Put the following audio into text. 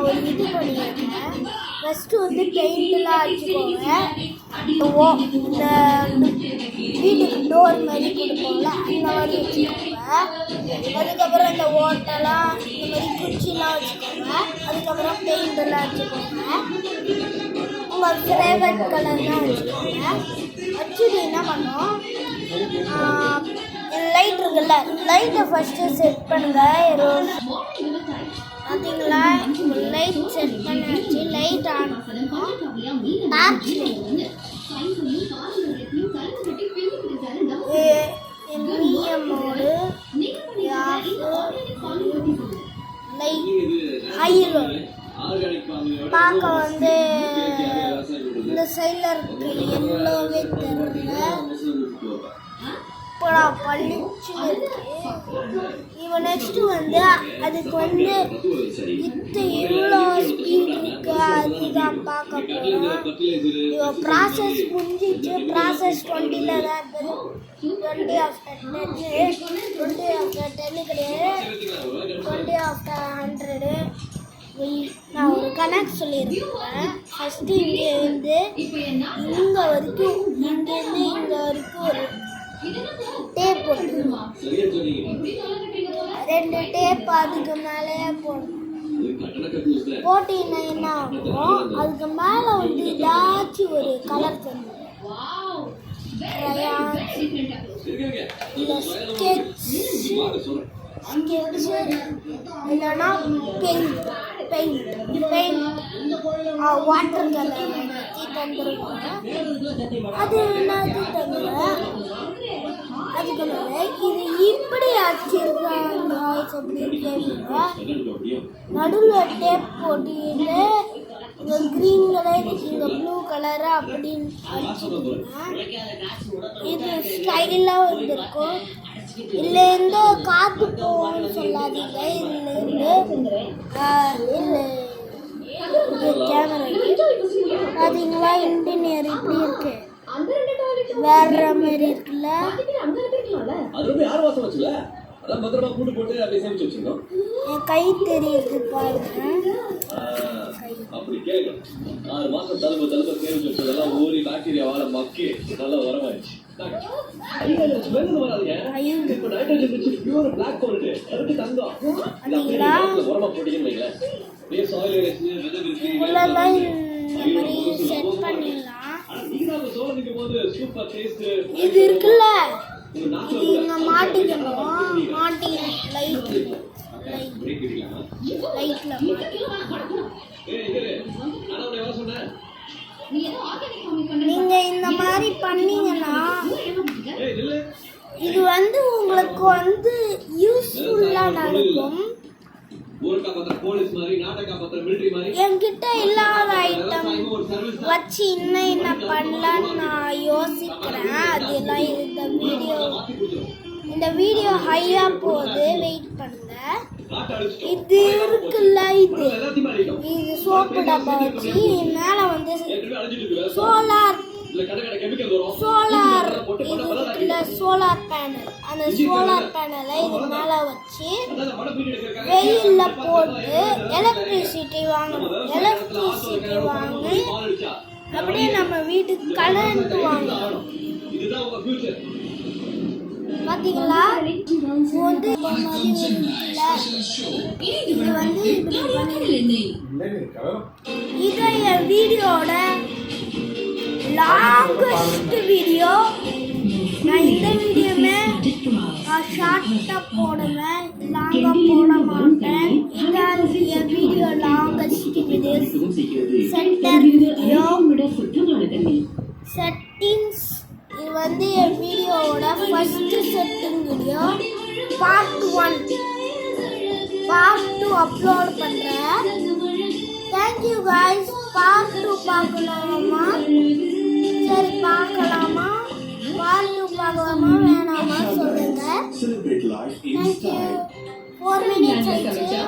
ஒரு இது பண்ணியிருக்கேன். ஃபஸ்ட்டு வந்து பெயிண்ட்லாம் அடிச்சுக்கோங்க. இந்த வீட்டுக்கு டோர் மாதிரி கொடுப்போம்ல அந்த மாதிரி வச்சுக்கோங்க. அதுக்கப்புறம் இந்த ஓட்டெல்லாம் இந்த மாதிரி குச்சிலாம் வச்சுக்கோங்க. அதுக்கப்புறம் பெயிண்டெல்லாம் வச்சுக்கோங்க. உங்கள் ஃபேவரட் கலர்லாம் வச்சுக்கோங்க. வச்சுட்டு என்ன பண்ணோம், லைட் இருக்குல்ல, லைட்டை ஃபஸ்ட்டு செட் பண்ணுங்கள். பார்த்தீங்களா, லைட் செட் பண்ணியாச்சு. லைட் ஆன் பண்ணுவோம். டார்ச் மீடியமோடு லைட் ஹையில் பார்க்க வந்து இந்த சைடில் இருக்கு எல்லோவே தெரியல. இப்போடா பளிச்சு இருக்கு. இப்போ நெக்ஸ்ட்டு வந்து அதுக்கு வந்து இவ்வளோ ஸ்பீட் இருக்கு அதுதான் பார்க்க போகிறோம். இப்போ ப்ராசஸ் முடிஞ்சிச்சு. ப்ராசஸ் 20ல் தான் இருக்குது. 20 after 10 20 after 10 கிடையாது, 20 after 100. நான் ஒரு கணக்கு சொல்லியிருக்கேன். ஃபஸ்ட்டு இங்கேருந்து இங்கே வரைக்கும், இங்கேருந்து இங்கே வரைக்கும் ஒரு டேப் போட்டுருவோம். 2 டேப் அதுக்கு மேலேயே போடணும். போட்டிங்கன்னா என்ன ஆகும், அதுக்கு மேலே வந்து ஏதாச்சும் ஒரு கலர் தரும். இல்லை ஸ்கெட்சு இல்லைன்னா பெயிண்ட் வாட்டர் கலர் தந்துருவாங்க. அது என்னது தவிர அதுக்கு மேலே இது இப்படி அடிச்சிருக்காங்க. நடுவில் டேப் போட்டிட்டு இங்கே க்ரீன் கலர் இங்கே ப்ளூ கலரு அப்படின்னு அடிச்சுருக்கேன். இது ஸ்டைலாக வந்துருக்கும். இதுலேருந்து காற்று போகணும்னு சொல்லாதீங்க. இதுலேருந்து கேமரா பார்த்தீங்களா, இன்டீரியர் இப்படி இருக்கு, வேற மாதிரி இருக்குல்ல. என் கை தெரியுது பாருங்க. செட் பண்ணிடலாம். இது இருக்குல்ல, இங்க மாட்டிக்கணும். லைட்ல நீங்க இந்த மாதிரி பண்ணீங்கன்னா இது வந்து உங்களுக்கு வந்து யூஸ்ஃபுல்லா நடக்கும். என்கிட்ட இல்லாத ஐட்டம் வச்சு இன்னும் என்ன பண்ணலான்னு நான் யோசிக்கிறேன். அதெல்லாம் இந்த வீடியோ ஹையா போகுது, வெயிட் பண்ணுங்க. இது இருக்குல்ல, இது சோப்பு டப்பா வச்சு மேலே வந்து சோலார் சோலார் பேனல், அந்த சோலார் பேனலை இது மேலே வச்சு வெயிலில் போட்டு எலக்ட்ரிசிட்டி வாங்கணும். எலக்ட்ரிசிட்டி வாங்கி அப்படியே நம்ம வீட்டுக்கு கரண்ட் வாங்கணும். பார்த்தீங்களா, இது வந்து இதை என் வீடியோட லாங்கஸ்ட் வீடியோ. நான் இந்த வீடியோமே ஷார்ட்டாக போடுவேன், லாங்காக போட மாட்டேன். இதான் என் video longest video. Centre video settings. இது வந்து என் வீடியோவோட first setting video. Part 1 part 2 upload பண்ணுறேன். Thank you guys. பார்ட் 2 பார்க்கலாமா? சரி பார்க்கலாமா? பார்ட் 2 பார்க்கலாமா வேணாமா சொல்லுங்கள். தேங்க்யூ. 4 minutes ஆயிடுச்சு.